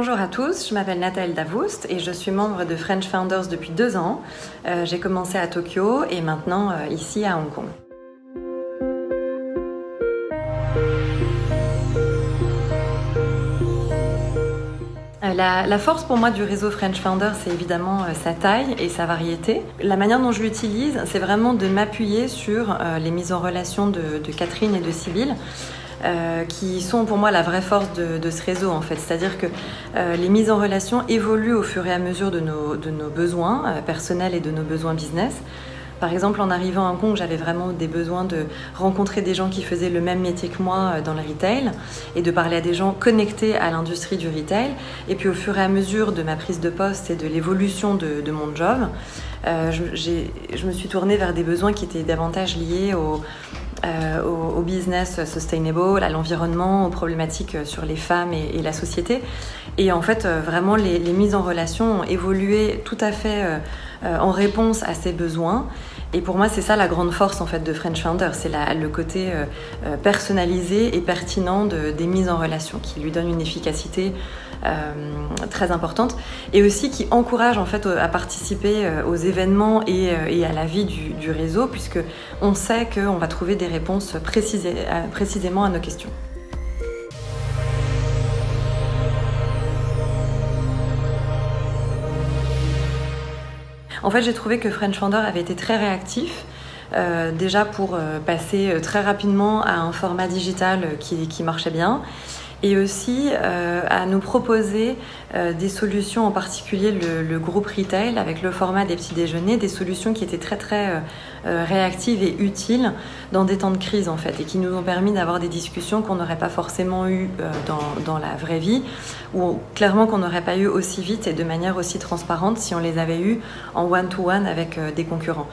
Bonjour à tous, je m'appelle Nathalie Davoust et je suis membre de French Founders depuis 2 ans. J'ai commencé à Tokyo et maintenant ici à Hong Kong. La force pour moi du réseau French Founders, c'est évidemment sa taille et sa variété. La manière dont je l'utilise, c'est vraiment de m'appuyer sur les mises en relation de Catherine et de Sybille. Qui sont pour moi la vraie force de ce réseau en fait. C'est-à-dire que les mises en relation évoluent au fur et à mesure de nos besoins personnels et de nos besoins business. Par exemple, en arrivant à Hong Kong, j'avais vraiment des besoins de rencontrer des gens qui faisaient le même métier que moi dans le retail et de parler à des gens connectés à l'industrie du retail. Et puis au fur et à mesure de ma prise de poste et de l'évolution de mon job, je me suis tournée vers des besoins qui étaient davantage liés au business sustainable, à l'environnement, aux problématiques sur les femmes et la société. Et en fait, vraiment, les mises en relation ont évolué tout à fait en réponse à ces besoins. Et pour moi, c'est ça la grande force en fait de French Founders, c'est le côté personnalisé et pertinent des mises en relation, qui lui donne une efficacité très importante et aussi qui encourage en fait à participer aux événements et à la vie du réseau, puisque on sait qu'on va trouver des réponses précisément à nos questions. En fait, j'ai trouvé que French Founders avait été très réactif, déjà pour passer très rapidement à un format digital qui marchait bien, et aussi à nous proposer des solutions, en particulier le groupe retail avec le format des petits déjeuners, des solutions qui étaient très réactives et utiles dans des temps de crise en fait, et qui nous ont permis d'avoir des discussions qu'on n'aurait pas forcément eues dans la vraie vie, ou clairement qu'on n'aurait pas eu aussi vite et de manière aussi transparente si on les avait eues en one-to-one avec des concurrents.